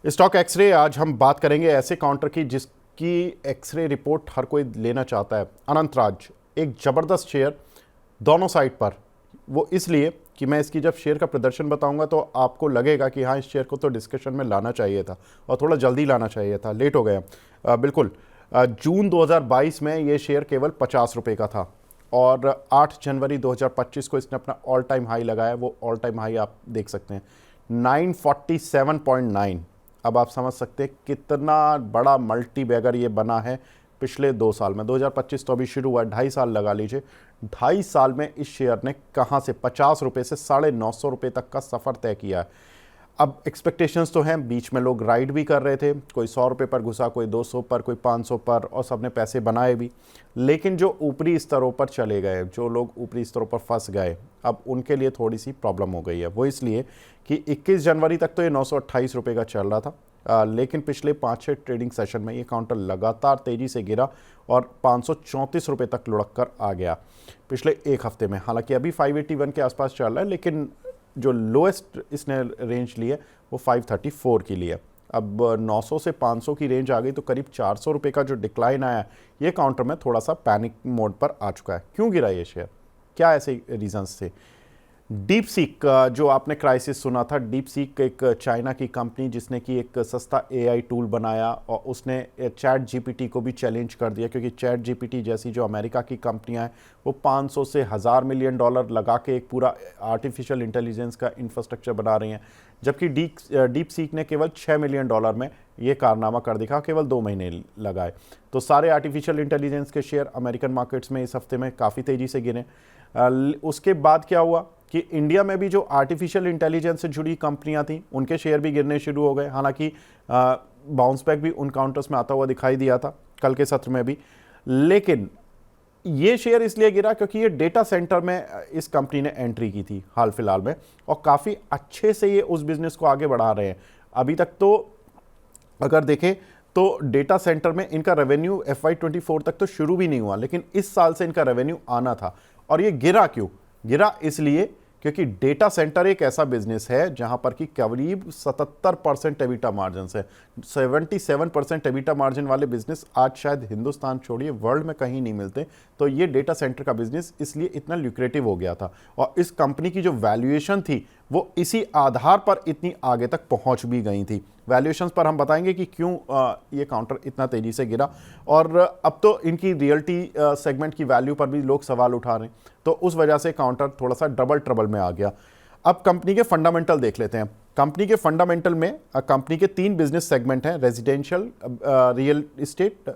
Stock x ray. आज हम बात करेंगे ऐसे काउंटर की जिसकी एक्सरे रिपोर्ट हर कोई लेना चाहता है। अनंतराज एक ज़बरदस्त शेयर दोनों साइड पर। वो इसलिए कि मैं इसकी जब शेयर का प्रदर्शन बताऊंगा तो आपको लगेगा कि हाँ, इस शेयर को तो डिस्कशन में लाना चाहिए था और थोड़ा जल्दी लाना चाहिए था, लेट हो गया। बिल्कुल। जून 2022 में ये शेयर केवल 50 रुपये का था और 8 जनवरी 2025 को इसने अपना ऑल टाइम हाई लगाया। वो ऑल टाइम हाई आप देख सकते हैं 947.9। अब आप समझ सकते हैं कितना बड़ा मल्टी बैगर ये बना है पिछले 2 साल में। 2025 तो अभी शुरू हुआ, 2.5 साल लगा लीजिए। 2.5 साल में इस शेयर ने कहाँ से 50 रुपये से 950 रुपये तक का सफ़र तय किया है। अब एक्सपेक्टेशंस तो हैं, बीच में लोग राइड भी कर रहे थे, कोई 100 रुपये पर घुसा, कोई 200 पर, कोई 500 पर, और सबने पैसे बनाए भी। लेकिन जो ऊपरी स्तरों पर चले गए, जो लोग ऊपरी स्तरों पर फंस गए, अब उनके लिए थोड़ी सी प्रॉब्लम हो गई है। वो इसलिए कि 21 जनवरी तक तो ये 928 रुपये का चल रहा था, लेकिन पिछले 5-6 ट्रेडिंग सेशन में ये काउंटर लगातार तेज़ी से गिरा और 534 रुपये तक लुढ़क कर आ गया पिछले एक हफ्ते में। हालांकि अभी 581 के आसपास चल रहा है, लेकिन जो लोएस्ट इसने रेंज ली है वो 534 की ली है। अब 900 से 500 की रेंज आ गई तो करीब 400 रुपये का जो डिक्लाइन आया, ये काउंटर में थोड़ा सा पैनिक मोड पर आ चुका है। क्यों गिरा ये शेयर, क्या ऐसे रीजंस थे? डीप सीक, जो आपने क्राइसिस सुना था, डीप सीक एक चाइना की कंपनी जिसने कि एक सस्ता एआई टूल बनाया और उसने चैट जीपीटी को भी चैलेंज कर दिया, क्योंकि चैट जीपीटी जैसी जो अमेरिका की कंपनियां हैं वो 500 से 1000 मिलियन डॉलर लगा के एक पूरा आर्टिफिशियल इंटेलिजेंस का इंफ्रास्ट्रक्चर बना रही हैं, जबकि डीप सीक ने केवल 6 मिलियन डॉलर में ये कारनामा कर दिखा, केवल 2 महीने लगाए। तो सारे आर्टिफिशियल इंटेलिजेंस के शेयर अमेरिकन मार्केट्स में इस हफ्ते में काफ़ी तेज़ी से गिरे। उसके बाद क्या हुआ कि इंडिया में भी जो आर्टिफिशियल इंटेलिजेंस से जुड़ी कंपनियां थी उनके शेयर भी गिरने शुरू हो गए। हालांकि बाउंस बैक भी उन काउंटर्स में आता हुआ दिखाई दिया था कल के सत्र में भी, लेकिन ये शेयर इसलिए गिरा क्योंकि ये डेटा सेंटर में इस कंपनी ने एंट्री की थी हाल फिलहाल में, और काफ़ी अच्छे से ये उस बिजनेस को आगे बढ़ा रहे हैं। अभी तक तो अगर देखें तो डेटा सेंटर में इनका रेवेन्यू FY24 तक तो शुरू भी नहीं हुआ, लेकिन इस साल से इनका रेवेन्यू आना था। और ये गिरा क्यों? गिरा इसलिए क्योंकि डेटा सेंटर एक ऐसा बिजनेस है जहां पर कि करीब 77% एबिटा मार्जिन है। 77% एबिटा मार्जिन वाले बिजनेस आज शायद हिंदुस्तान छोड़िए वर्ल्ड में कहीं नहीं मिलते। तो ये डेटा सेंटर का बिजनेस इसलिए इतना ल्यूक्रेटिव हो गया था, और इस कंपनी की जो वैल्यूएशन थी वो इसी आधार पर इतनी आगे तक पहुंच भी गई थी। वैल्यूएशंस पर हम बताएंगे कि क्यों ये काउंटर इतना तेजी से गिरा, और अब तो इनकी रियल्टी सेगमेंट की वैल्यू पर भी लोग सवाल उठा रहे हैं, तो उस वजह से काउंटर थोड़ा सा डबल ट्रबल में आ गया। अब कंपनी के फंडामेंटल देख लेते हैं। कंपनी के फंडामेंटल में कंपनी के 3 बिजनेस सेगमेंट हैं, residential real estate,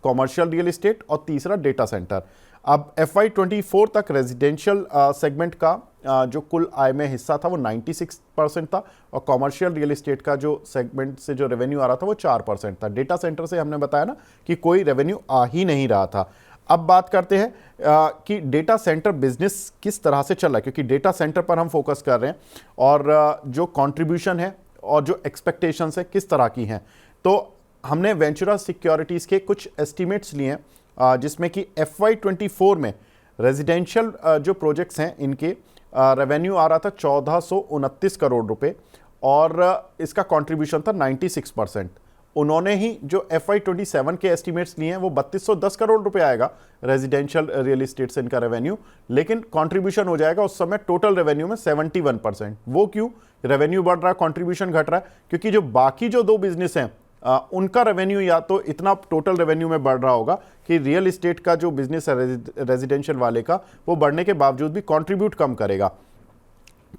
commercial real estate और तीसरा डेटा सेंटर। अब FY24 तक रेजिडेंशियल सेगमेंट का जो कुल आय में हिस्सा था वो 96% था, और कॉमर्शियल रियल इस्टेट का जो सेगमेंट से जो रेवेन्यू आ रहा था वो 4% था। डेटा सेंटर से हमने बताया ना कि कोई रेवेन्यू आ ही नहीं रहा था। अब बात करते हैं कि डेटा सेंटर बिजनेस किस तरह से चल रहा है, क्योंकि डेटा सेंटर पर हम फोकस कर रहे हैं, और जो कंट्रीब्यूशन है और जो एक्सपेक्टेशंस है किस तरह की हैं। तो हमने वेंचुरा सिक्योरिटीज़ के कुछ एस्टिमेट्स लिए हैं, जिसमें कि FY24 में रेजिडेंशियल जो प्रोजेक्ट्स हैं इनके रेवेन्यू आ रहा था 1429 करोड़ रुपए, और इसका कंट्रीब्यूशन था 96%। उन्होंने ही जो FY27 के एस्टिमेट्स लिए हैं वो 3210 करोड़ रुपए आएगा रेजिडेंशियल रियल इस्टेट से इनका रेवेन्यू, लेकिन कंट्रीब्यूशन हो जाएगा उस समय टोटल रेवेन्यू में 71%। वो क्यों? रेवेन्यू बढ़ रहा है, कंट्रीब्यूशन घट रहा है, क्योंकि जो बाकी जो 2 बिजनेस हैं उनका रेवेन्यू या तो इतना टोटल रेवेन्यू में बढ़ रहा होगा कि रियल इस्टेट का जो बिजनेस है रेजिडेंशियल वाले का वो बढ़ने के बावजूद भी कंट्रीब्यूट कम करेगा।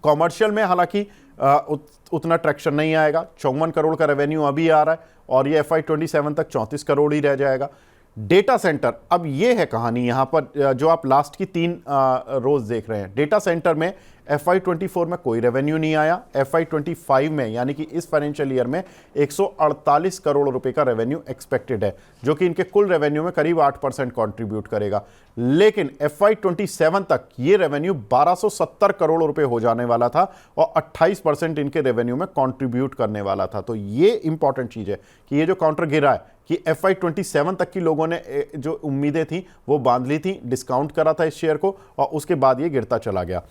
कॉमर्शियल में हालांकि उतना ट्रैक्शन नहीं आएगा, 54 करोड़ का रेवेन्यू अभी आ रहा है, और ये FY27 तक 34 करोड़ ही रह जाएगा। डेटा सेंटर, अब ये है कहानी यहाँ पर जो आप लास्ट की 3 रोज देख रहे हैं। डेटा सेंटर में FY24 में कोई रेवेन्यू नहीं आया। FY25 में यानी कि इस फाइनेंशियल ईयर में 148 करोड़ रुपए का रेवेन्यू एक्सपेक्टेड है, जो कि इनके कुल रेवेन्यू में करीब 8% कंट्रीब्यूट करेगा। लेकिन FY27 तक ये रेवेन्यू 1270 करोड़ रुपए हो जाने वाला था, और 28% इनके रेवेन्यू में कंट्रीब्यूट करने वाला था। तो ये इंपॉर्टेंट चीज है कि ये जो काउंटर गिरा है कि FY27 तक की लोगों ने जो उम्मीदें थी वो बांध ली थी, डिस्काउंट करा था इस शेयर को, और उसके बाद ये गिरता चला गया।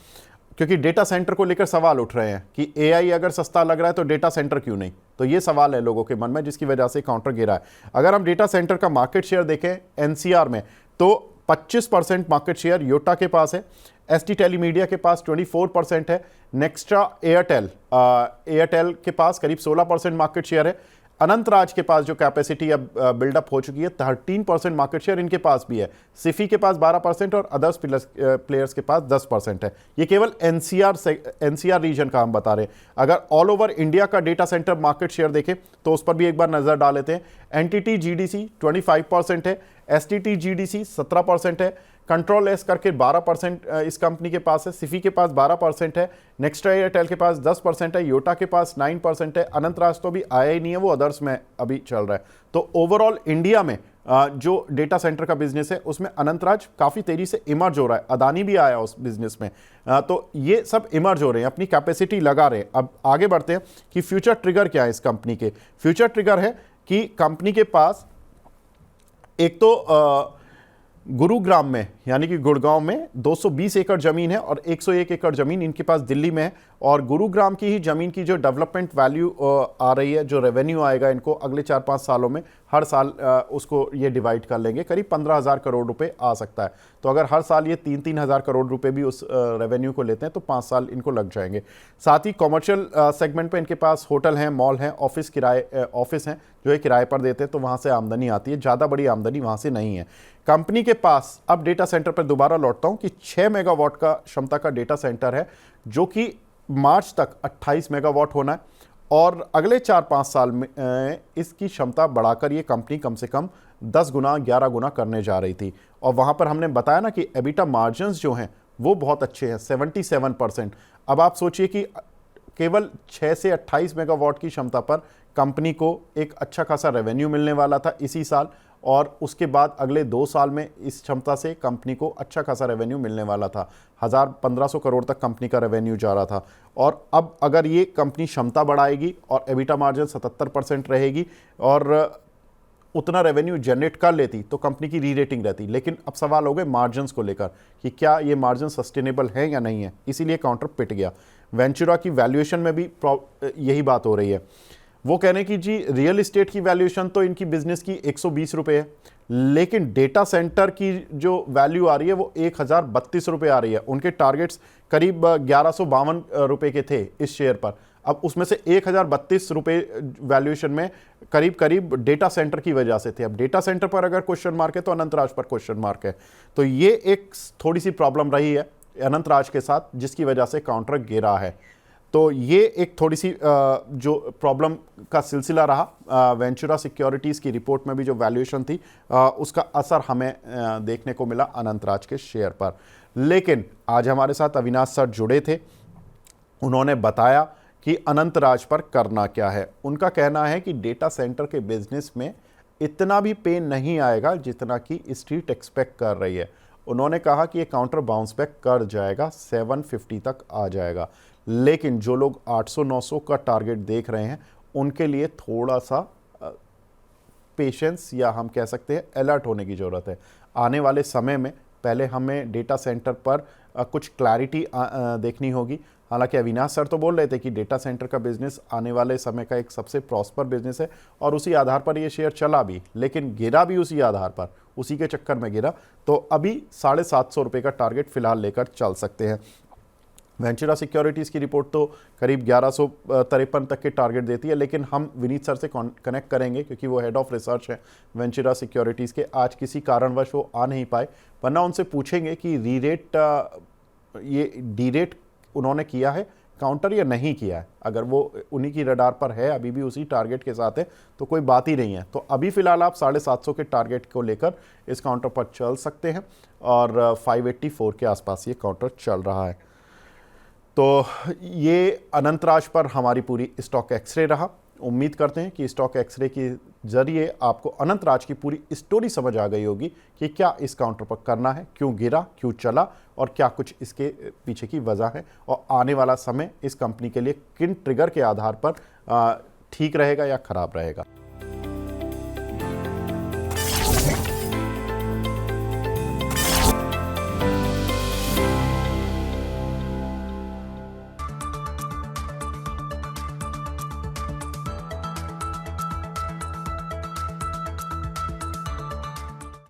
क्योंकि डेटा सेंटर को लेकर सवाल उठ रहे हैं कि एआई अगर सस्ता लग रहा है तो डेटा सेंटर क्यों नहीं। तो ये सवाल है लोगों के मन में, जिसकी वजह से काउंटर गिरा है। अगर हम डेटा सेंटर का मार्केट शेयर देखें एनसीआर में, तो 25% मार्केट शेयर योटा के पास है, एसटी टेलीमीडिया के पास 24% है, नेक्स्ट्रा एयरटेल के पास करीब 16% मार्केट शेयर है, अनंतराज के पास जो कैपेसिटी अब बिल्डअप हो चुकी है 13% मार्केट शेयर इनके पास भी है, सिफी के पास 12% और अदर्स प्लेयर्स के पास 10% है। ये केवल एनसीआर रीजन का हम बता रहे हैं। अगर ऑल ओवर इंडिया का डेटा सेंटर मार्केट शेयर देखें तो उस पर भी एक बार नजर डाल लेते हैं। एनटीटी जीडीसी 25% है, एसटीटी जीडीसी 17% है, कंट्रोल एस करके 12% इस कंपनी के पास है, सिफी के पास 12% है, नेक्स्ट्रा एयरटेल के पास 10% है, योटा के पास 9% है, अनंतराज तो भी आया ही नहीं है, वो अदर्स में अभी चल रहा है। तो ओवरऑल इंडिया में जो डेटा सेंटर का बिजनेस है उसमें अनंतराज काफ़ी तेजी से इमर्ज हो रहा है, अदानी भी आया उस बिजनेस में। तो ये सब इमर्ज हो रहे हैं, अपनी कैपेसिटी लगा रहे हैं। अब आगे बढ़ते हैं कि फ्यूचर ट्रिगर क्या है इस कंपनी के। फ्यूचर ट्रिगर है कि कंपनी के पास एक तो गुरुग्राम में यानी कि गुड़गांव में 220 एकड़ ज़मीन है और 101 एकड़ ज़मीन इनके पास दिल्ली में है। और गुरुग्राम की ही ज़मीन की जो डेवलपमेंट वैल्यू आ रही है, जो रेवेन्यू आएगा इनको अगले 4-5 सालों में, हर साल उसको ये डिवाइड कर लेंगे, करीब 15,000 करोड़ रुपए आ सकता है। तो अगर हर साल ये 3-3 हज़ार करोड़ रुपए भी उस रेवेन्यू को लेते हैं तो 5 साल इनको लग जाएंगे। साथ ही कॉमर्शियल सेगमेंट पे इनके पास होटल हैं, मॉल हैं, ऑफिस हैं जो ये किराए पर देते हैं, तो वहाँ से आमदनी आती है। ज़्यादा बड़ी आमदनी वहाँ से नहीं है। कंपनी के पास अब डेटा सेंटर पर दोबारा लौटता हूँ कि 6 मेगावाट का क्षमता का डेटा सेंटर है, जो कि मार्च तक 28 मेगावाट होना है और अगले 4-5 साल में इसकी क्षमता बढ़ाकर ये कंपनी कम से कम 10 गुना 11 गुना करने जा रही थी। और वहाँ पर हमने बताया ना कि एबिटा मार्जिन्स जो हैं वो बहुत अच्छे हैं, 77%। अब आप सोचिए कि केवल 6 से 28 मेगावाट की क्षमता पर कंपनी को एक अच्छा खासा रेवेन्यू मिलने वाला था इसी साल, और उसके बाद अगले 2 साल में इस क्षमता से कंपनी को अच्छा खासा रेवेन्यू मिलने वाला था। 1,000-1,500 करोड़ तक कंपनी का रेवेन्यू जा रहा था। और अब अगर ये कंपनी क्षमता बढ़ाएगी और एबिटा मार्जिन 77% रहेगी और उतना रेवेन्यू जनरेट कर लेती तो कंपनी की री रेटिंग रहती। लेकिन अब सवाल हो गए मार्जिन्स को लेकर कि क्या ये मार्जिन सस्टेनेबल है या नहीं है, इसीलिए काउंटर पिट गया। वेंचुरा की वैल्यूएशन में भी यही बात हो रही है। वो कह रहे हैं कि जी रियल इस्टेट की वैल्यूएशन तो इनकी बिजनेस की 120 रुपये है, लेकिन डेटा सेंटर की जो वैल्यू आ रही है वो 1,032 रुपये आ रही है। उनके टारगेट्स करीब 1152 रुपये के थे इस शेयर पर। अब उसमें से 1,032 रुपये वैल्यूएशन में करीब डेटा सेंटर की वजह से थे। अब डेटा सेंटर पर अगर क्वेश्चन मार्क है तो अनंतराज पर क्वेश्चन मार्क है। तो ये एक थोड़ी सी प्रॉब्लम रही है अनंतराज के साथ, जिसकी वजह से काउंटर गिरा है। तो ये एक थोड़ी सी जो प्रॉब्लम का सिलसिला रहा। वेंचुरा सिक्योरिटीज़ की रिपोर्ट में भी जो वैल्यूएशन थी उसका असर हमें देखने को मिला अनंतराज के शेयर पर। लेकिन आज हमारे साथ अविनाश सर जुड़े थे, उन्होंने बताया कि अनंतराज पर करना क्या है। उनका कहना है कि डेटा सेंटर के बिजनेस में इतना भी पेन नहीं आएगा जितना कि स्ट्रीट एक्सपेक्ट कर रही है। उन्होंने कहा कि ये काउंटर बाउंस बैक कर जाएगा, 750 तक आ जाएगा। लेकिन जो लोग 800-900 का टारगेट देख रहे हैं उनके लिए थोड़ा सा पेशेंस या हम कह सकते हैं अलर्ट होने की ज़रूरत है। आने वाले समय में पहले हमें डेटा सेंटर पर कुछ क्लैरिटी देखनी होगी। हालांकि अविनाश सर तो बोल रहे थे कि डेटा सेंटर का बिजनेस आने वाले समय का एक सबसे प्रॉस्पर बिजनेस है और उसी आधार पर ये शेयर चला भी, लेकिन गिरा भी उसी आधार पर, उसी के चक्कर में गिरा। तो अभी 750 रुपये का टारगेट फिलहाल लेकर चल सकते हैं। वेंचुरा सिक्योरिटीज़ की रिपोर्ट तो करीब 1153 तक के टारगेट देती है, लेकिन हम विनीत सर से कनेक्ट करेंगे क्योंकि वो हेड ऑफ रिसर्च है वेंचुरा सिक्योरिटीज़ के। आज किसी कारणवश वो आ नहीं पाए, वरना उनसे पूछेंगे कि री रेट ये डी रेट उन्होंने किया है काउंटर या नहीं किया है। अगर वो उन्हीं की रडार पर है, अभी भी उसी टारगेट के साथ है, तो कोई बात ही नहीं है। तो अभी फ़िलहाल आप 750 के टारगेट को लेकर इस काउंटर पर चल सकते हैं और 584 के आसपास ये काउंटर चल रहा है। तो ये अनंतराज पर हमारी पूरी स्टॉक एक्सरे रहा। उम्मीद करते हैं कि स्टॉक एक्सरे के जरिए आपको अनंतराज की पूरी स्टोरी समझ आ गई होगी कि क्या इस काउंटर पर करना है, क्यों गिरा, क्यों चला और क्या कुछ इसके पीछे की वजह है, और आने वाला समय इस कंपनी के लिए किन ट्रिगर के आधार पर ठीक रहेगा या खराब रहेगा।